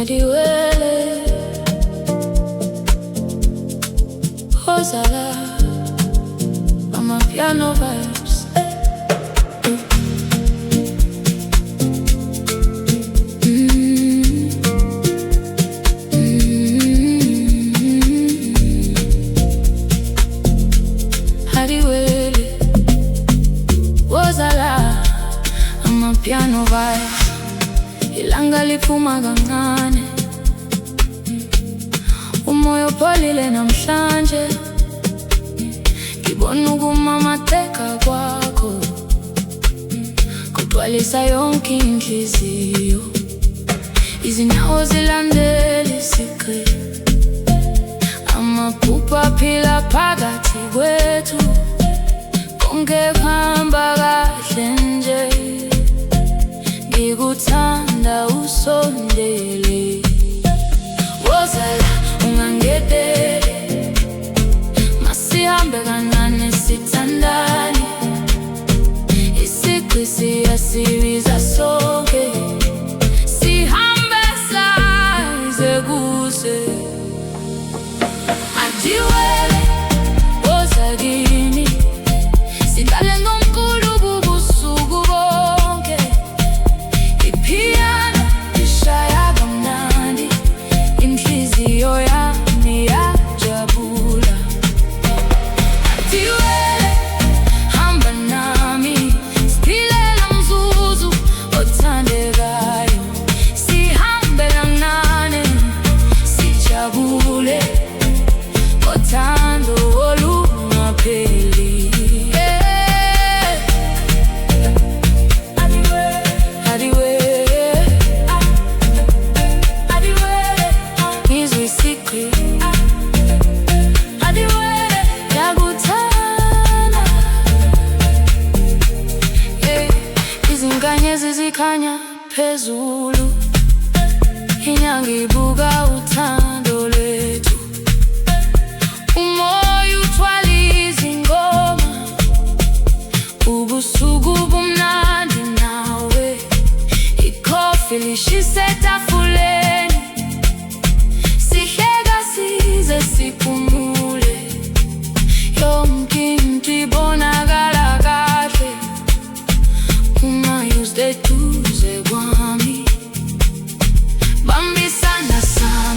Adiwele Ozala Amapiano vibes. Adiwele Ozala Amapiano vibes. Ilanga liphuma kancane, umoya upholile namhlanje. Ngibona ukumamatheka kwakho kugcwalisa yonke inhliziyo. Izinyawo zilandela isigqi, amaphupho aphila phakathi kwethu. Konke kuhamba kahle nje, ngikuthanda usondele. Wozala ungangedele, masihambe kancane sithandane. Isigqi siyasibiza sonke, sihambe saze kuze. Adiwele woza kimi, sidlale ngomculo bubusuku bonke. Ipiano ishaya kamnandi, inhliziyo yami yajabula. Adiwele hamba nami, siphilela mzuzu othandekayo. Sihambe kancane sijabule, ngothando olungapheli. Ngizwe isigqi, Adiwele yakuthanda. Izinkanyezi zikhanya phezulu, inyanga ibuka uthando lwethu. Umoya uthwala izingoma, ubusuku bumnandi nawe. Ikhofi lishisa etafuleni, sihleka size siphumule. Yonke into ibonakala kahle uma useduze kwami. Bambisana sana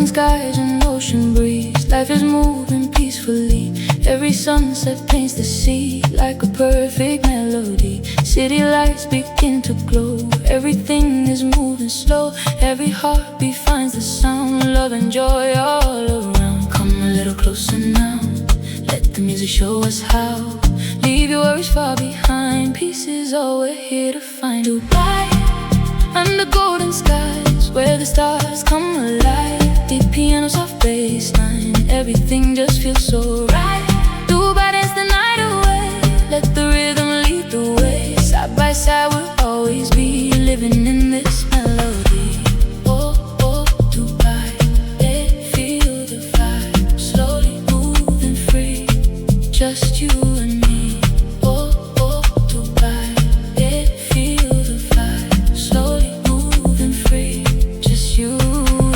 golden skies and ocean breeze. Life is moving peacefully. Every sunset paints the sea like a perfect melody. City lights begin to glow. Everything is moving slow. Every heartbeat finds the sound. Love and joy all around. Come a little closer now. Let the music show us how. Leave your worries far behind. Peace is all we're here to find. Dubai, under golden skies, where the stars come alive. Deep piano, soft bass line, everything just feels so right. Dubai, dance the night away. Let the rhythm lead the way. Side by side we'll always be living in this melody. Oh, oh, Dubai, yeah, feel the vibe. Slowly moving free, just you and me. Oh, oh, Dubai, yeah, feel the vibe. Slowly moving free, just you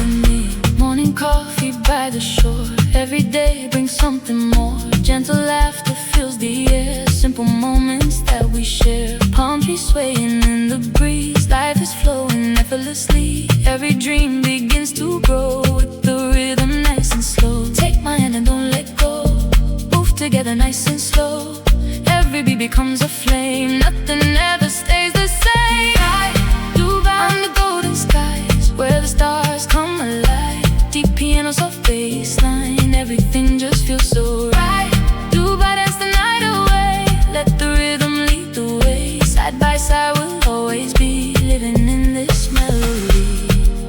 and me. Morning coffee by the shore. Every day brings something more. Gentle laughter fills the air. Simple moments that we share. Palm trees swaying in the breeze. Life is flowing effortlessly. Every dream begins to grow with the rhythm nice and slow. Take my hand and don't let go. Move together nice and slow. Every beat becomes a flame. Nothing ever stays the same. Dubai, under golden skies, where the stars come alive. Deep piano, soft bass line, everything just feels so right. Dubai, dance the night away. Let the rhythm lead the way. Side by side we'll always be living in this melody.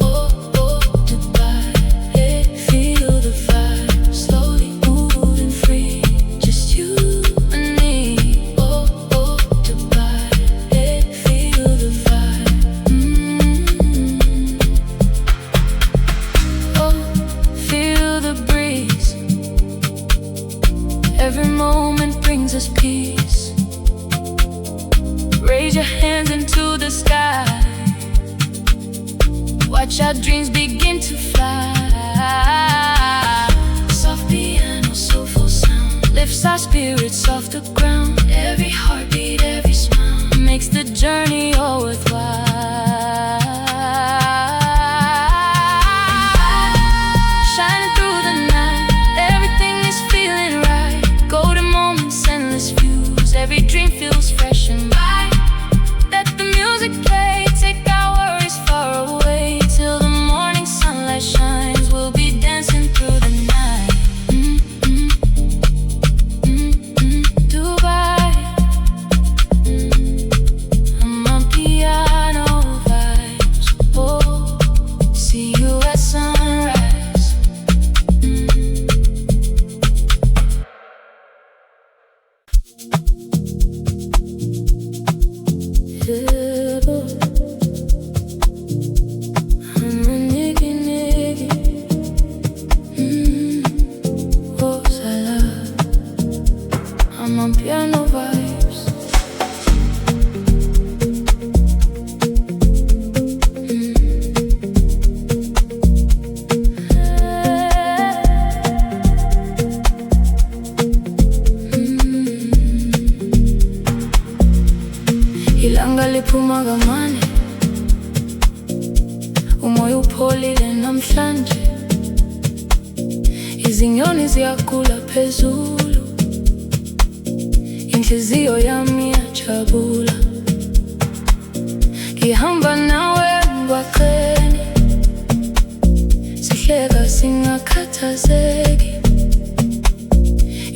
Oh, oh, Dubai, yeah, feel the vibe. Slowly moving free, just you and me. Oh, oh, Dubai, yeah, feel the vibe. Oh, feel the breeze. Every moment brings us peace. Raise your hands into the sky. Watch our dreams begin to fly. Soft piano, soulful sound lifts our spirits off the ground. Every heartbeat, every smile makes the journey all worthwhile. Shining through the night, everything is feeling right. Golden moments, endless views, every dream feels fresh and bright. Let the music play, take our worries far away. Till the morning sunlight shines, we'll be dancing through the night. Dubai, Amapiano vibes. Oh, see you at sunrise. Oh, Salah, I'm on piano vibes. Ilanga liphuma kamane, umoya upholile namhlanje. Izinyoni ziyakula phezulu, inhliziyo yami iyajabula. Ngihamba nawe emgwaqeni, sihleka singakhathazeki.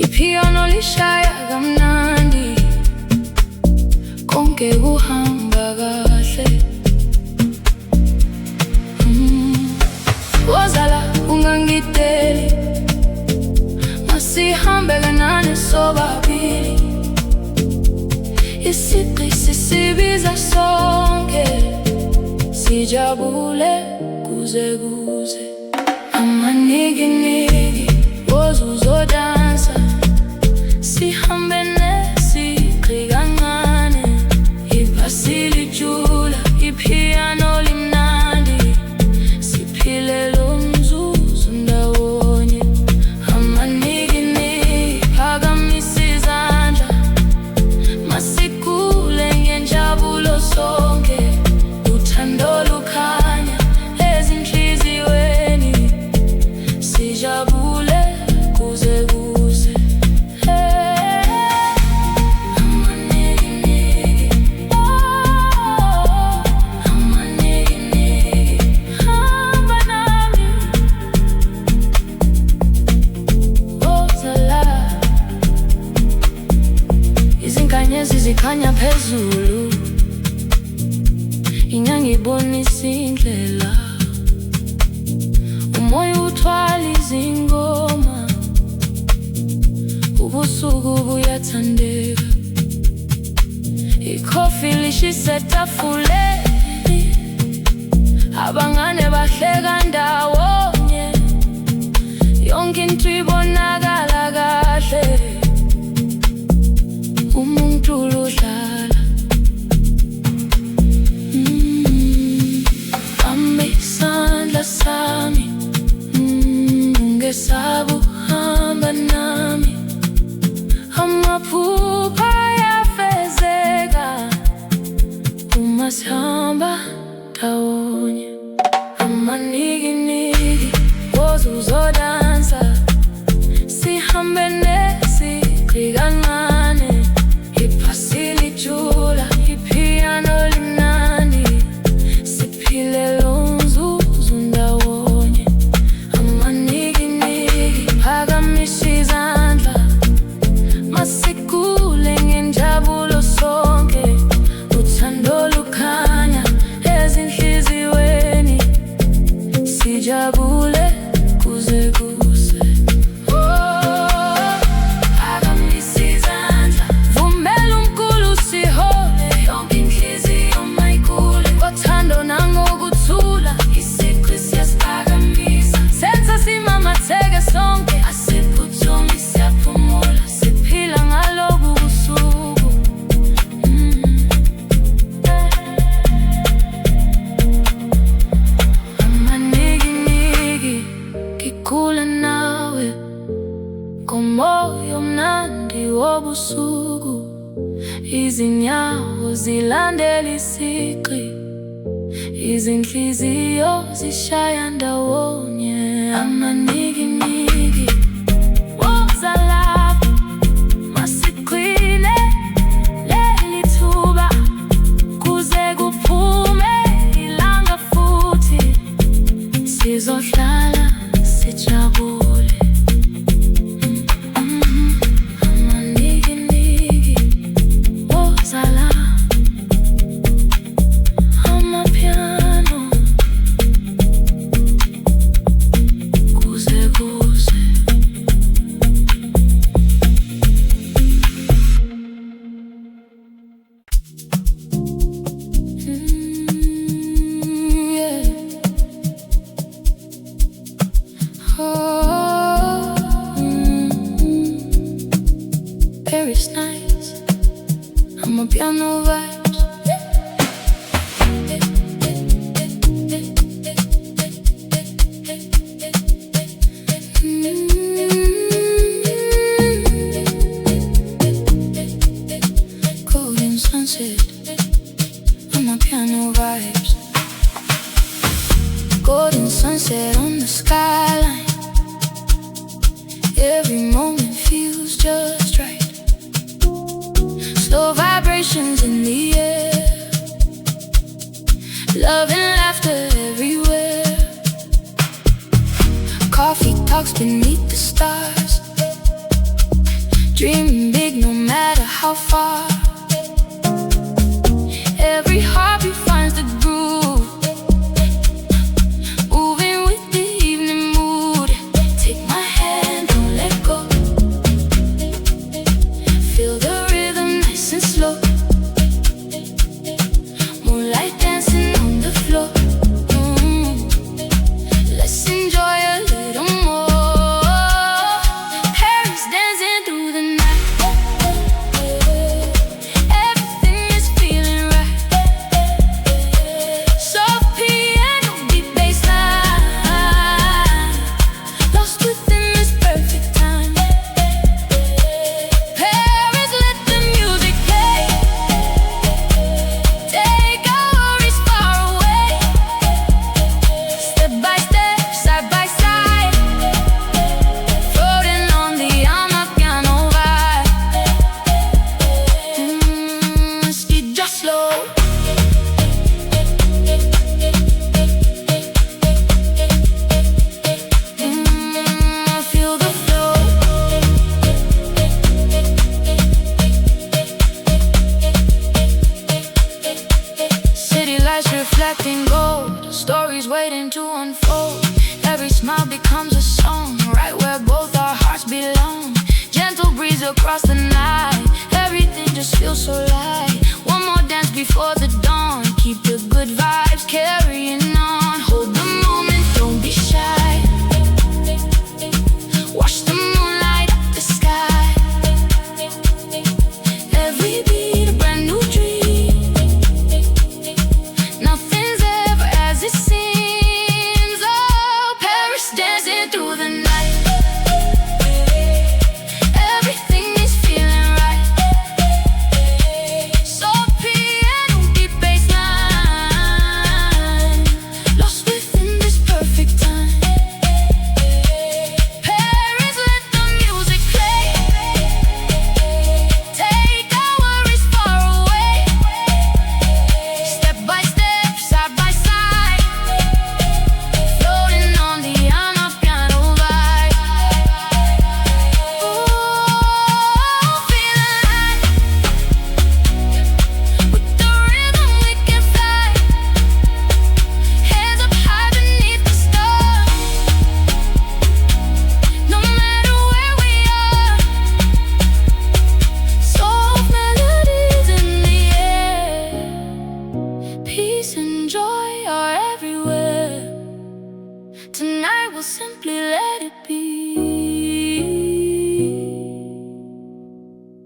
Ipiano lishaya kamnandi, konke kuhamba kahle. Wozala ungangideli, masihambe kanane sobabili. Isigqi sisibiza sonke, sijabule kuze kuze. Amaniginigi, woza uzodansa, sihambe nesigqi kancane. Ibhasi lijula, ipiano limnandi, siphile lo mzuzu ndawonye. Amaniginigi, phakamisa izandla, masikule ngenjabulo sonke. Uthando lukhanya ezinhliziyweni. kukhanya phezulu, inyanga ibonisa indlela, umoya uthwala izingoma, ubusuku buyathandeka, ikhofi lishisa etafuleni, abangane bahleka ndawonye, yonke into ibonakala kahle, umuntu udlala. Bamba isandla sami, ungesabe uhamba nami, amaphupha ayafezeka uma sihamba ndawonye. Amanikiniki woza uzodansa, sihambe nesigqi kancane, iphasi lijula, ipiano limnandi, siphile lo mzuzu ndawonye. Amanikiniki phakamisa izandla, masikule ngenjabulo sonke, uthando lukhanya ezinhliziyweni, sijabule kuze kuse. Phakamisa izandla, vumela umkhulu sihole, yonke inhliziyo mayikule, ngothando nangokuthula, isigqi siyasiphakamisa, senza simamatheke sonke, asiphuthumi siyaphumula, siphila ngalobu busuku. Amanikiniki ngikhula nawe, ngomoya omnandi wobusuku, izinyawo zilandela isigqi, izinhliziyo zishaya ndawonye. Amanikiniki woza lapha, masiqine leli thuba, kuze kuphume ilanga futhi, sizohlala sijabule. Amanikiniki woza lapha, amapiano kuze kuse. Yeah. Oh, Paris nights, amapiano vibes. Golden sunset, amapiano vibes. Golden sunset on the skyline, every moment feels just right. Slow vibrations in the air, love and laughter everywhere. Coffee talks beneath the stars, dreaming big no matter how far. Every heartbeat finds the groove, moving with the evening mood. Take my hand, don't let go, feel the rhythm nice and slow, moonlight dancing on the floor. Let's enjoy a little more, Paris dancing through the night, everything is feeling right. Soft piano, deep bass line, lost within this perfect time. Paris, let the music play, take our becomes a song, right where both our hearts belong. Gentle breeze across the night, everything just feels so light. One more dance before the dawn, keep the good vibes carrying on. Hold the moment, don't be shy. Watch the moonlight up the sky. Every beat a brand new dream. Nothing's ever as it seems. Oh, Paris dancing through the night. Peace and joy are everywhere. Tonight we'll simply let it be.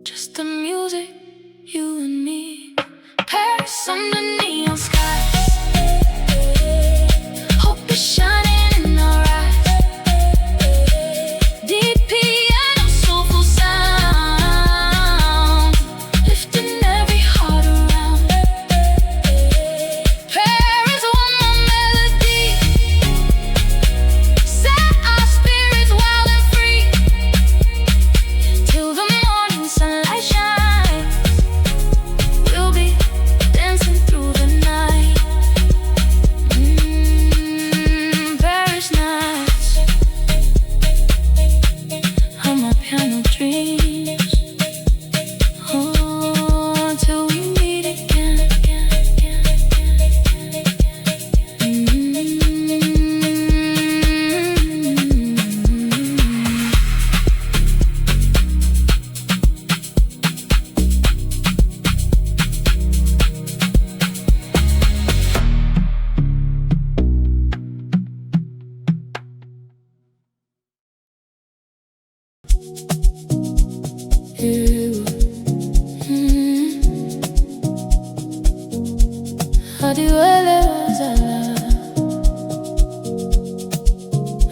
Just the music, you and me. Paris under neon skies. Hope is shining in our eyes. Deep piano, soulful sound, lifting every heart around. Paris, one more melody, set our spirits wild and free. Till the morning sunlight shines, we'll be dancing through the night. Paris nights are my piano dreams. Oh, till we meet again.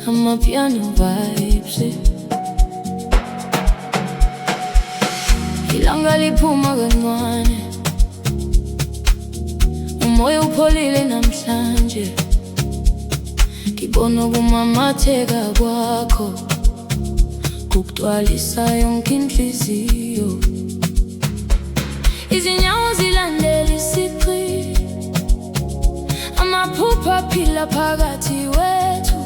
I'm a piano vibes. Ilanga liphuma kancane, umoya upholile namhlanje. Ngibona ukumamatheka kwakho, kugcwalisa yonke inhliziyo. Izinyawo zilandela isigqi, amaphupha aphila phakathi wethu.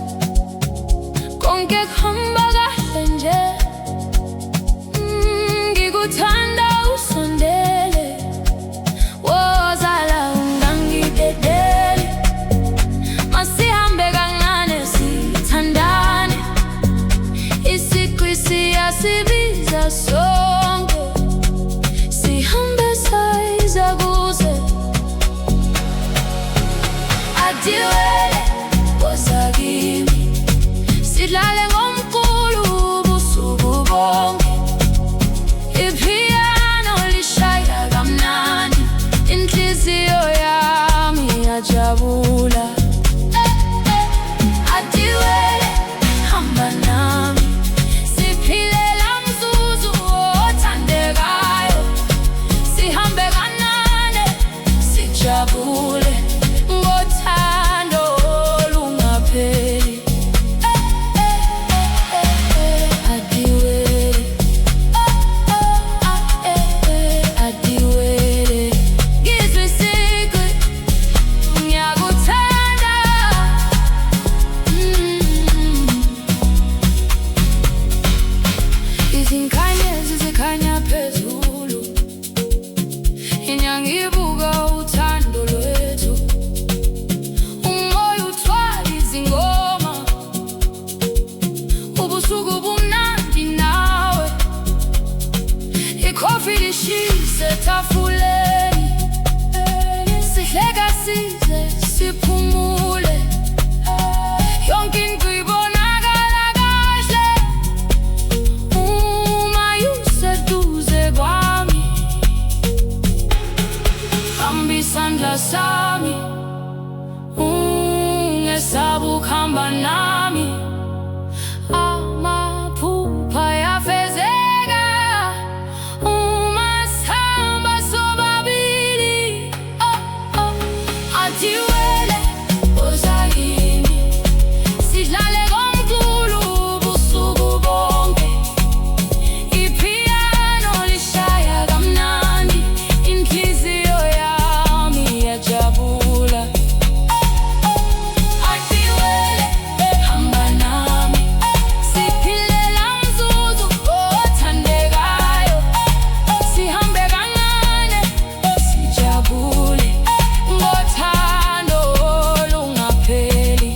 Konke kuhamba kahle nje, ngikuthanda usondele. Wozala ungangidedele, masihambe kancane sithandane. Isigqi siyasibiza sonke, sihambe sayiza kuze. Adiwele woza kimi, sidlale ngomculo ubusuku bonke. Ipiano lishaya kamnandi, inhliziyo yami iyajabula. Adiwele hamba nami, siphile la mzuzu othandekayo. Sihambe kancane sijabule, ngothando olungapheli. Adiwele, adiwele, ngizwe isigqi, ngiyakuthanda. Izinkanyezi zikhanya phezulu, inyanga ibuka uthando lwethu. Umoya uthwala izingoma, isandla sami, ungesaba ukuhamba nami. Amaphupha yafezeka uma sihamba sobabili. Athi wele woza kimi, sidlale komculo ubusuku bonke. Ipiano lishaya kamnandi, inhliziyo yami yajabula. Athi wele hamba nami, siphilela mzuzu othandekayo. Sihambe kancane sijabule, ngothando olungapheli.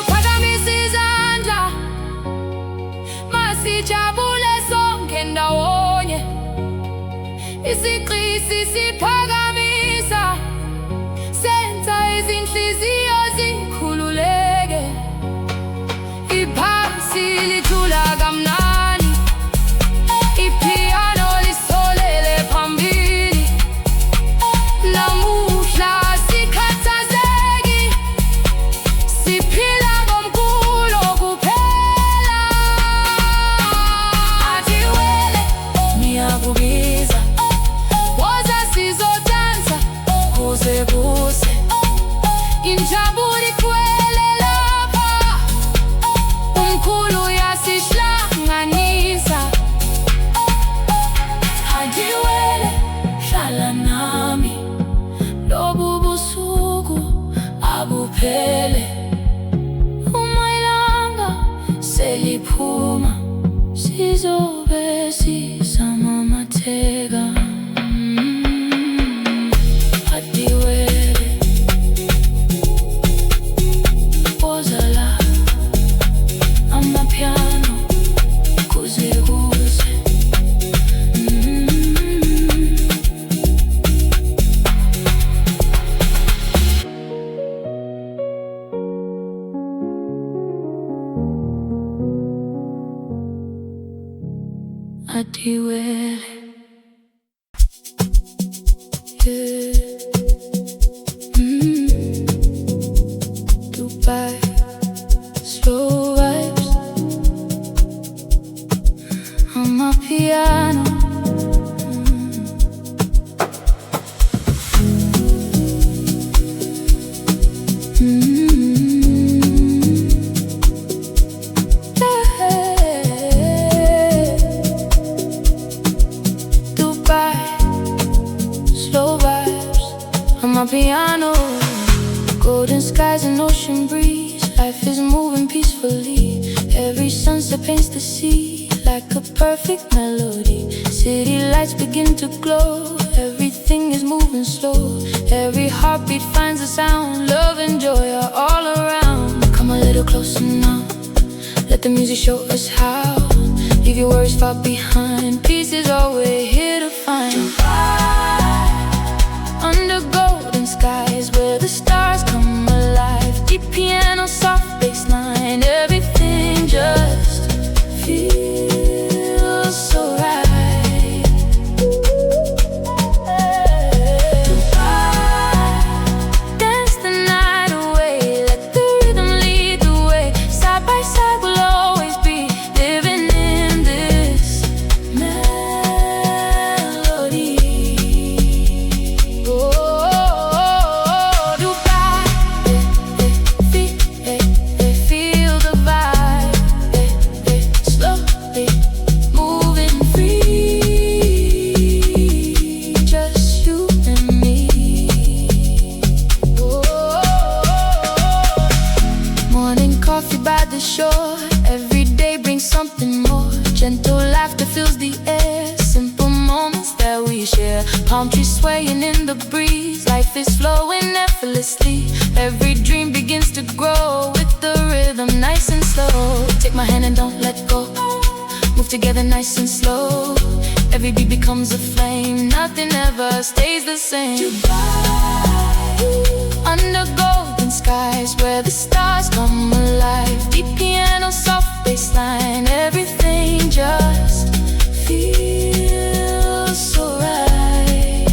Phakamisa izandla masijabule sonke ndawonye. Isigqisi siphakamisa, senza izinhliziyo zikhululeke. Iphansi lithula kamnandi, ipiano lisolele phambili. Namuhla sikhathazeki, siphila ngomculo kuphela. Athi wele ngiyakubiza, woza sizodansa kuze kuse. Injabulo igcwele lapha, umkhulu uyasihlanganisa. Athi wele hlala nami, lobu busuku abuphele. Uma ilanga seliphuma, sizobe sisamamatheka. Athi wele woza la, amapiano kuze kuse. Athi wele, Dubai, slow vibes on my piano. Dubai, slow vibes on my piano. Golden skies and ocean breeze, life is moving peacefully. Every sunset paints the sea like a perfect melody. City lights begin to glow, everything is moving slow. Every heartbeat finds a sound, love and joy are all around. Come a little closer now, let the music show us how. Leave your worries far behind, peace is all we're here to find. Under golden skies where the stars come alive, deep piano, soft bass line, everything just feels so right. Dance the night away, let the rhythm lead the way. Side by side we'll always be living in this melody. Dubai, feel the vibe, slowly moving free, just you and me. Morning coffee by the shore, every day brings something more. Gentle laughter fills the air, simple moments that we share. Palm trees swaying in the breeze, life is flowing effortlessly. Every dream begins to grow with the rhythm, nice and slow. Take my hand and don't let go, move together nice and slow. Every beat becomes a flame, nothing ever stays the same. Under golden skies where the stars come alive, deep piano, soft bass line, everything just feels so right.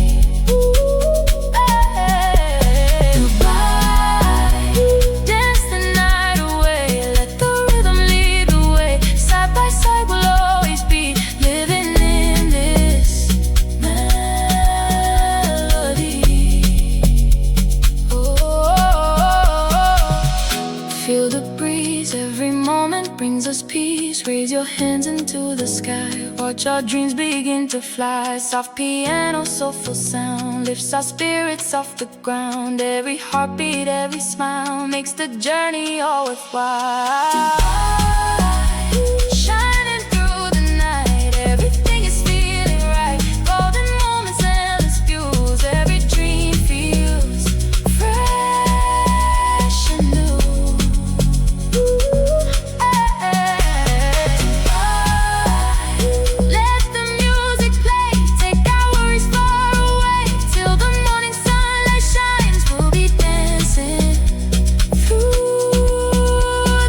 nights, raise your hands into the sky. Watch our dreams begin to fly. Soft piano, soulful sound lifts our spirits off the ground. Every heartbeat, every smile makes the journey all worthwhile. Shining through the night, everything is feeling right. Golden moments, endless views, every dream feels fresh and new. Let the music play, take our worries far away. Till the morning sunlight shines, we'll be dancing through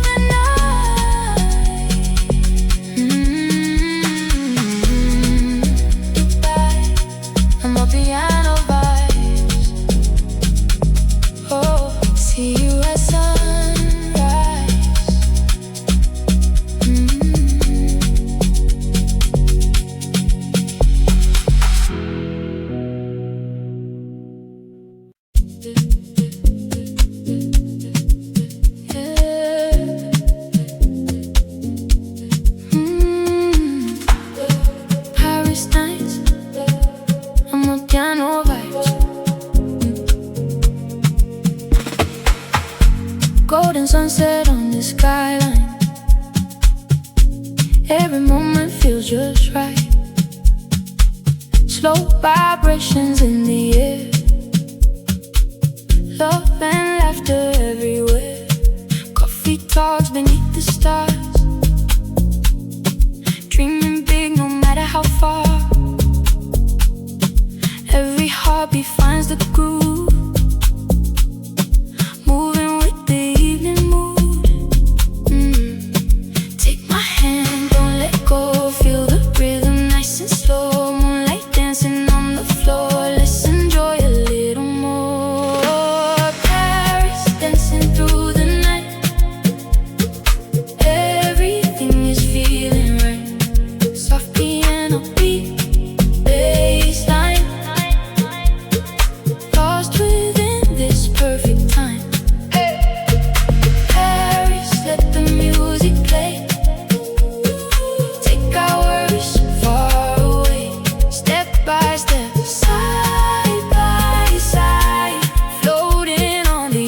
the night. Goodbye, I'm a piano vibes. Oh, see you at sunrise. Paris nights, I'm a piano vibes. Golden sunset on the skyline. Every moment feels just right. Slow vibrations in the air. Love and laughter everywhere. Coffee talks beneath the stars. Dreaming big no matter how far. Every heartbeat finds the groove. Moving with the evening mood. Take my hand, don't let go. Feel the rhythm nice and slow. Moonlight dancing on the floor. Let's enjoy a little more. Paris dancing through the night. Everything is feeling right. Soft piano beat, bassline. Lost within this perfect time. Paris, let the music play. Take our worries far away. Step by step, side by side. Floating on the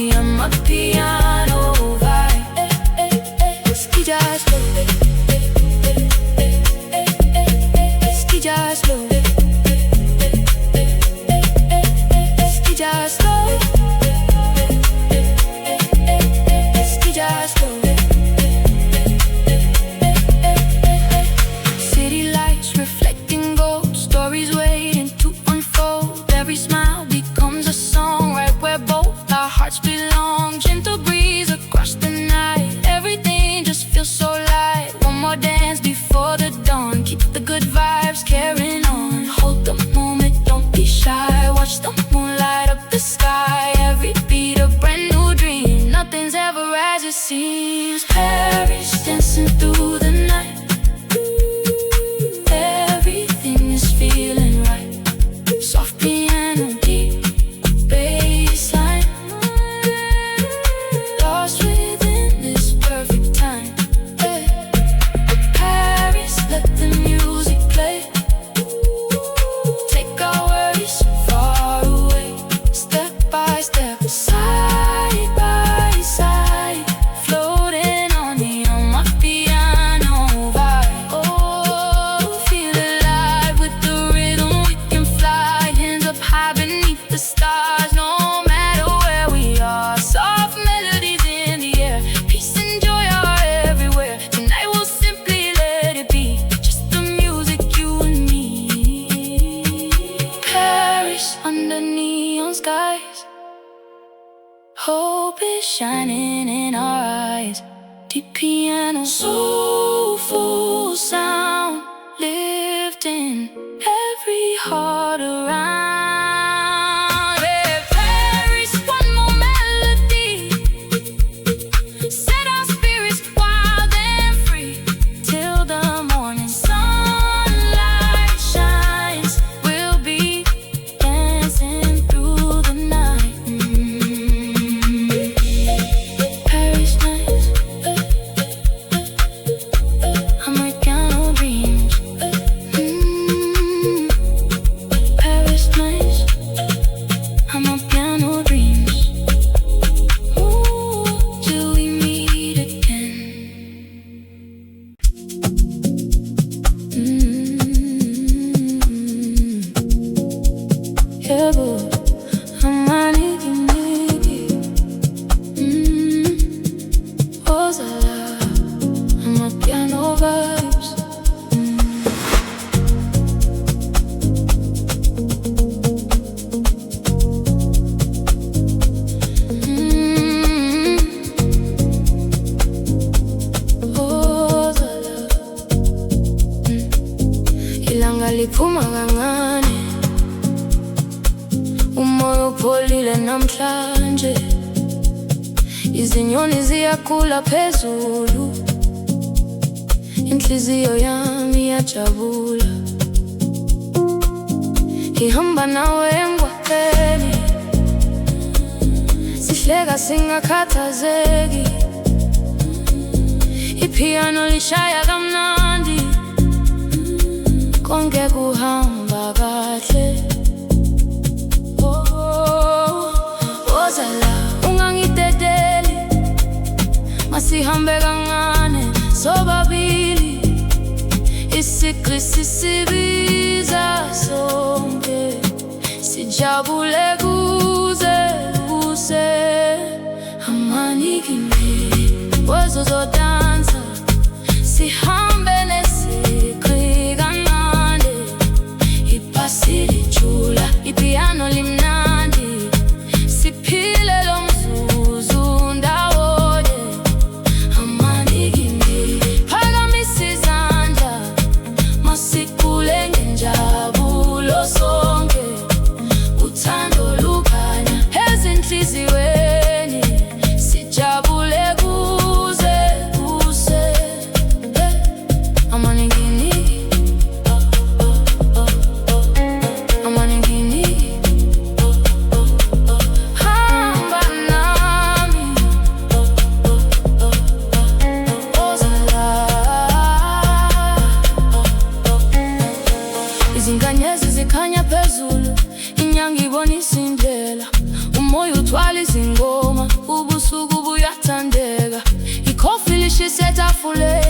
piano vibe. Ski jazz slow. Ski jazz slow. Ski jazz slow. Ski jazz slow. City lights reflecting gold. Stories waiting to unfold. Every smile becomes a song right where both our hearts belong. Gentle breeze across the night. Everything just feels so light. One more dance before the dawn. Keep the good vibes carrying on. Hold the moment, don't be shy. Watch the moon light up the sky. Every beat a brand new dream. Nothing's ever as it seems. Paris dancing through the night. Everything is feeling right. Soft piano deep, bassline. Lost within this perfect time. Paris, let the music play. Take our worries far away. Step by step, side by side. Floating on the piano vibe. Oh, feel alive with the rhythm. We can fly, hands up high beneath the stars. No matter where we are. Soft melodies in the air. Peace and joy are everywhere. Tonight we'll simply let it be. Just the music, you and me. Paris under neon skies. Hope is shining in our eyes. Deep piano, soulful sound, lifting every heart around. Paris, one more melody. Set our spirits wild and free. Till the morning sunlight shines, we'll be dancing through the night. Paris nights, yebo, amaniki-niki. Ozala, ama-piano vibes. Ozala, ilanga liphuma kancane, umoya upholile namhlanje, izinyoni ziyakhula phezulu, inhliziyo yami iyajabula. Ihamba nawe emgwaqeni, sihleka singakhathazeki, ipiano lishaya kamnandi, konke kuhamba kahle. Ozala, ungangidedeli, masihambe kancane sobabili, isigqi sisibiza sonke, sijabule kuze kuse. Amaniki-niki, wezozodansa, sihambe nesigqi kancane, ibhasi lijula, ipiano limnandi, siphile lo mzuzu ndawonye. Amaniki-niki, phakamisa izandla, masikule ngenjabulo sonke, uthando lukhanya ezinhliziyweni, sijabule kuze kuse. Amaniki-niki, amaniki-niki, hamba nami. Ozala, izinkanyezi zikhanya phezulu, inyanga ibonisa indlela, umoya uthwala izingoma, ubusuku buyathandeka, ikhofi lishisa etafuleni.